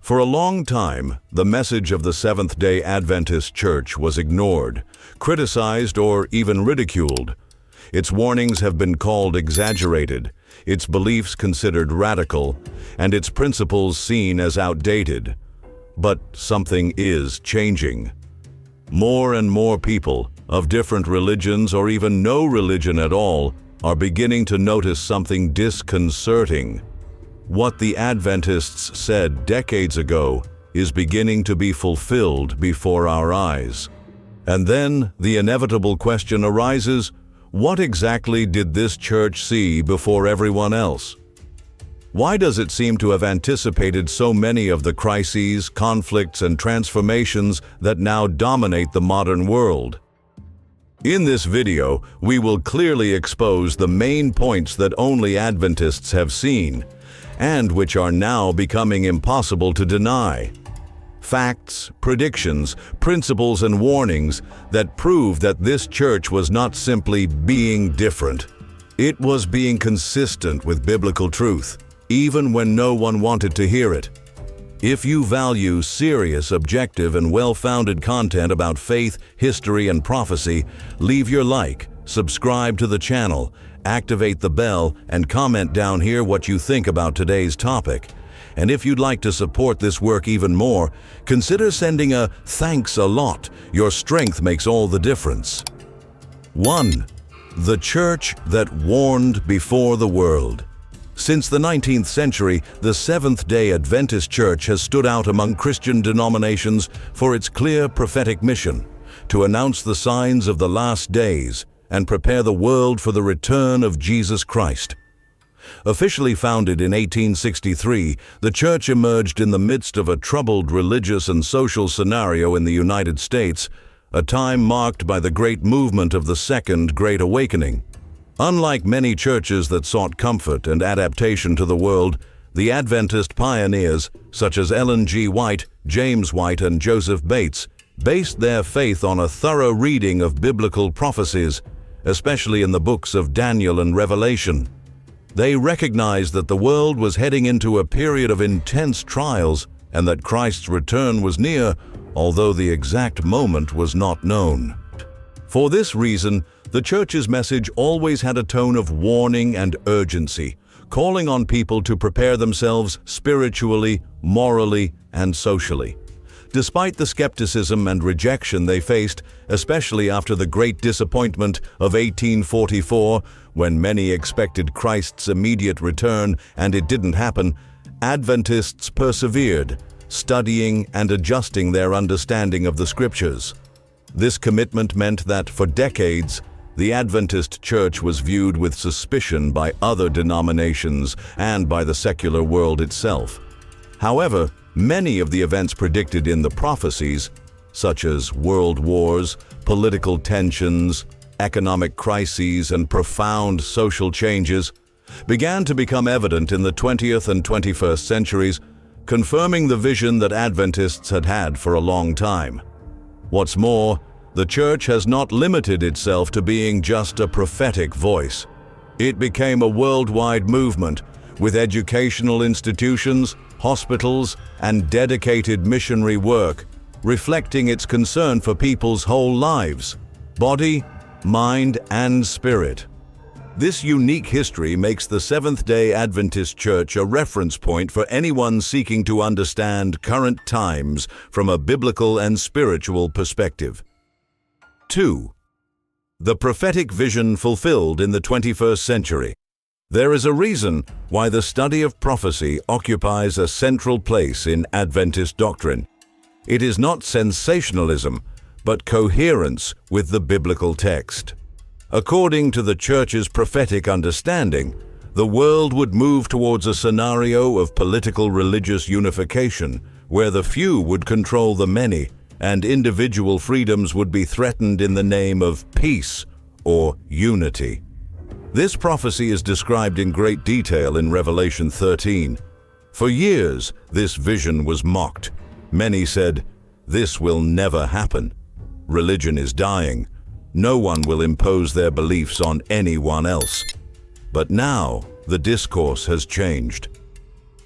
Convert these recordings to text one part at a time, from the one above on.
For a long time, the message of the Seventh-day Adventist Church was ignored, criticized, or even ridiculed. Its warnings have been called exaggerated, its beliefs considered radical, and its principles seen as outdated. But something is changing. More and more people, of different religions or even no religion at all, are beginning to notice something disconcerting. What the Adventists said decades ago is beginning to be fulfilled before our eyes. And then the inevitable question arises, what exactly did this church see before everyone else? Why does it seem to have anticipated so many of the crises, conflicts, and transformations that now dominate the modern world? In this video, we will clearly expose the main points that only Adventists have seen, and which are now becoming impossible to deny. Facts, predictions, principles, and warnings that prove that this church was not simply being different. It was being consistent with biblical truth, even when no one wanted to hear it. If you value serious, objective, and well-founded content about faith, history, and prophecy, leave your like, subscribe to the channel, activate the bell, and comment down here what you think about today's topic. And if you'd like to support this work even more, consider sending a "thanks a lot. Your strength makes all the difference." 1. The church that warned before the world. Since the 19th century, the Seventh-day Adventist Church has stood out among Christian denominations for its clear prophetic mission, to announce the signs of the last days and prepare the world for the return of Jesus Christ. Officially founded in 1863, the church emerged in the midst of a troubled religious and social scenario in the United States, a time marked by the great movement of the Second Great Awakening. Unlike many churches that sought comfort and adaptation to the world, the Adventist pioneers, such as Ellen G. White, James White, and Joseph Bates, based their faith on a thorough reading of biblical prophecies, especially in the books of Daniel and Revelation. They recognized that the world was heading into a period of intense trials and that Christ's return was near, although the exact moment was not known. For this reason, the church's message always had a tone of warning and urgency, calling on people to prepare themselves spiritually, morally, and socially. Despite the skepticism and rejection they faced, especially after the great disappointment of 1844, when many expected Christ's immediate return and it didn't happen, Adventists persevered, studying and adjusting their understanding of the Scriptures. This commitment meant that, for decades, the Adventist Church was viewed with suspicion by other denominations and by the secular world itself. However, many of the events predicted in the prophecies, such as world wars, political tensions, economic crises, and profound social changes, began to become evident in the 20th and 21st centuries, confirming the vision that Adventists had had for a long time. What's more, the church has not limited itself to being just a prophetic voice. It became a worldwide movement, with educational institutions, hospitals, and dedicated missionary work, reflecting its concern for people's whole lives, body, mind, and spirit. This unique history makes the Seventh-day Adventist Church a reference point for anyone seeking to understand current times from a biblical and spiritual perspective. 2. The prophetic vision fulfilled in the 21st century. There is a reason why the study of prophecy occupies a central place in Adventist doctrine. It is not sensationalism, but coherence with the biblical text. According to the church's prophetic understanding, the world would move towards a scenario of political religious unification, where the few would control the many, and individual freedoms would be threatened in the name of peace or unity. This prophecy is described in great detail in Revelation 13. For years, this vision was mocked. Many said, "This will never happen. Religion is dying. No one will impose their beliefs on anyone else." But now, the discourse has changed.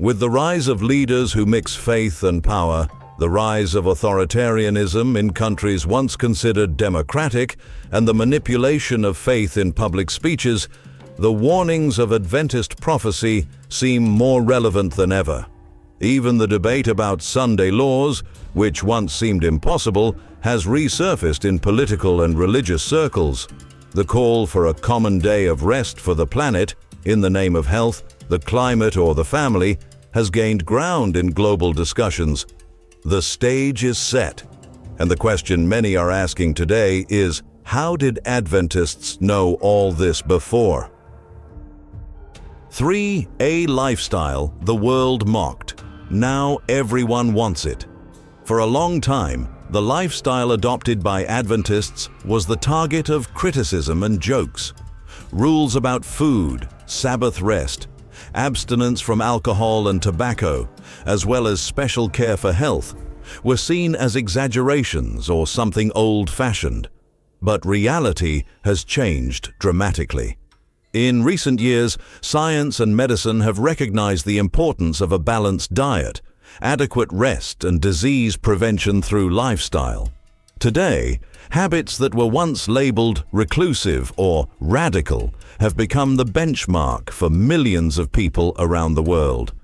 With the rise of leaders who mix faith and power, the rise of authoritarianism in countries once considered democratic, and the manipulation of faith in public speeches, the warnings of Adventist prophecy seem more relevant than ever. Even the debate about Sunday laws, which once seemed impossible, has resurfaced in political and religious circles. The call for a common day of rest for the planet, in the name of health, the climate, or the family, has gained ground in global discussions. The stage is set, and the question many are asking today is, how did Adventists know all this before? 3. A lifestyle the world mocked. Now everyone wants it. For a long time, the lifestyle adopted by Adventists was the target of criticism and jokes. Rules about food, Sabbath rest, abstinence from alcohol and tobacco, as well as special care for health, were seen as exaggerations or something old-fashioned. But reality has changed dramatically. In recent years, science and medicine have recognized the importance of a balanced diet, adequate rest, and disease prevention through lifestyle. Today, habits that were once labeled reclusive or radical have become the benchmark for millions of people around the world.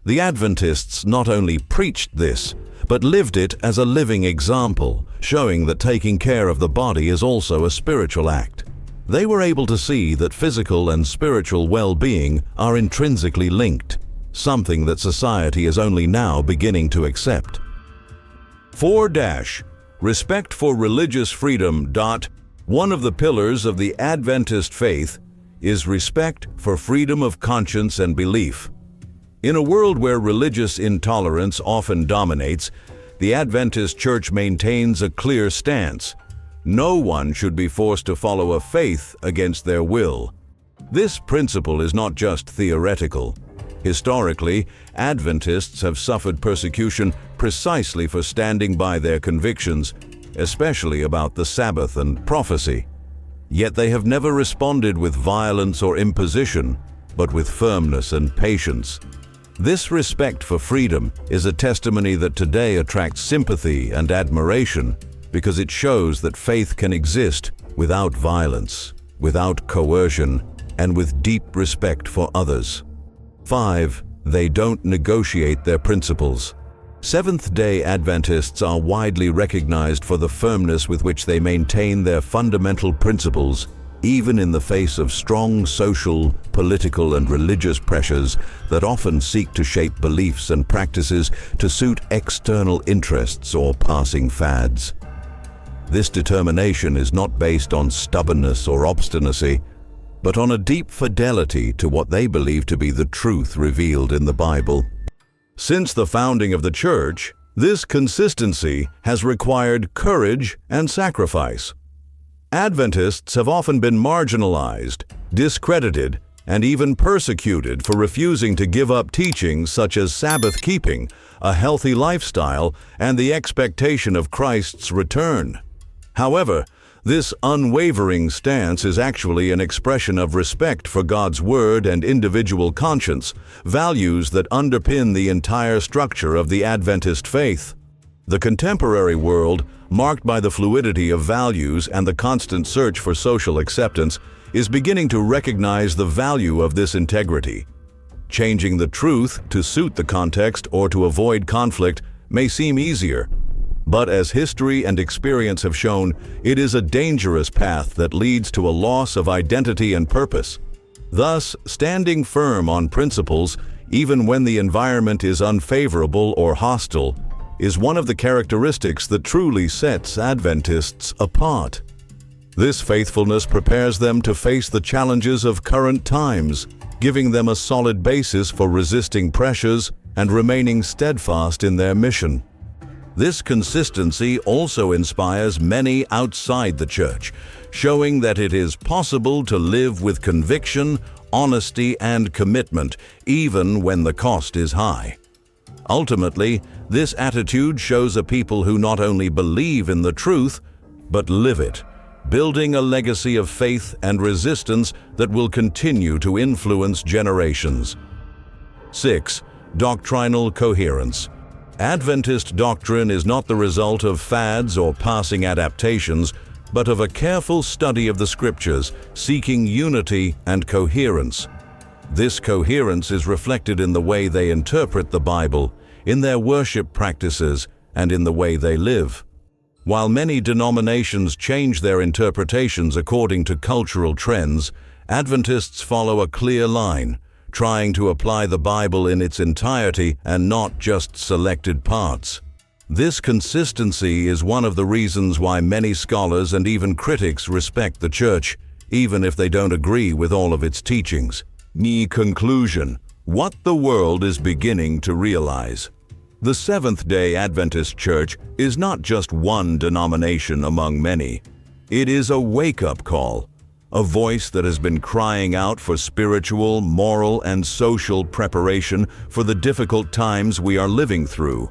The Adventists not only preached this, but lived it as a living example, showing that taking care of the body is also a spiritual act. They were able to see that physical and spiritual well-being are intrinsically linked, something that society is only now beginning to accept. 4. Respect for religious freedom. One of the pillars of the Adventist faith is respect for freedom of conscience and belief. In a world where religious intolerance often dominates, the Adventist Church maintains a clear stance. No one should be forced to follow a faith against their will. This principle is not just theoretical. Historically, Adventists have suffered persecution precisely for standing by their convictions, especially about the Sabbath and prophecy. Yet they have never responded with violence or imposition, but with firmness and patience. This respect for freedom is a testimony that today attracts sympathy and admiration because it shows that faith can exist without violence, without coercion, and with deep respect for others. 5. They don't negotiate their principles. Seventh-day Adventists are widely recognized for the firmness with which they maintain their fundamental principles, even in the face of strong social, political, and religious pressures that often seek to shape beliefs and practices to suit external interests or passing fads. This determination is not based on stubbornness or obstinacy, but on a deep fidelity to what they believe to be the truth revealed in the Bible. Since the founding of the Church, this consistency has required courage and sacrifice. Adventists have often been marginalized, discredited, and even persecuted for refusing to give up teachings such as Sabbath keeping, a healthy lifestyle, and the expectation of Christ's return. However, this unwavering stance is actually an expression of respect for God's Word and individual conscience, values that underpin the entire structure of the Adventist faith. The contemporary world, marked by the fluidity of values and the constant search for social acceptance, is beginning to recognize the value of this integrity. Changing the truth to suit the context or to avoid conflict may seem easier, but as history and experience have shown, it is a dangerous path that leads to a loss of identity and purpose. Thus, standing firm on principles, even when the environment is unfavorable or hostile, is one of the characteristics that truly sets Adventists apart. This faithfulness prepares them to face the challenges of current times, giving them a solid basis for resisting pressures and remaining steadfast in their mission. This consistency also inspires many outside the church, showing that it is possible to live with conviction, honesty, and commitment, even when the cost is high. Ultimately, this attitude shows a people who not only believe in the truth, but live it, building a legacy of faith and resistance that will continue to influence generations. 6. Doctrinal coherence. Adventist doctrine is not the result of fads or passing adaptations, but of a careful study of the Scriptures, seeking unity and coherence. This coherence is reflected in the way they interpret the Bible, in their worship practices, and in the way they live. While many denominations change their interpretations according to cultural trends, Adventists follow a clear line, trying to apply the Bible in its entirety and not just selected parts. This consistency is one of the reasons why many scholars and even critics respect the Church, even if they don't agree with all of its teachings. Conclusion: what the world is beginning to realize. The Seventh-day Adventist Church is not just one denomination among many. It is a wake-up call, a voice that has been crying out for spiritual, moral, and social preparation for the difficult times we are living through.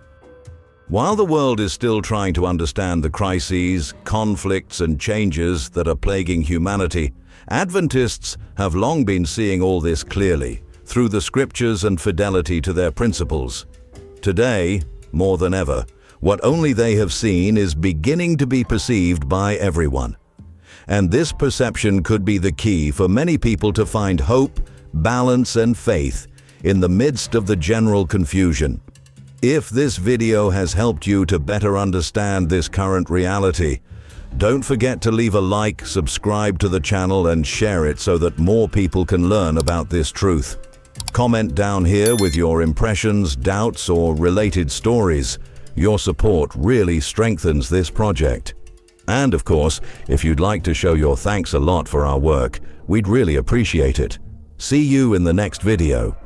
While the world is still trying to understand the crises, conflicts, and changes that are plaguing humanity, Adventists have long been seeing all this clearly through the Scriptures and fidelity to their principles. Today, more than ever, what only they have seen is beginning to be perceived by everyone. And this perception could be the key for many people to find hope, balance, and faith in the midst of the general confusion. If this video has helped you to better understand this current reality, don't forget to leave a like, subscribe to the channel, and share it so that more people can learn about this truth. Comment down here with your impressions, doubts, or related stories. Your support really strengthens this project. And of course, if you'd like to show your thanks a lot for our work, we'd really appreciate it. See you in the next video.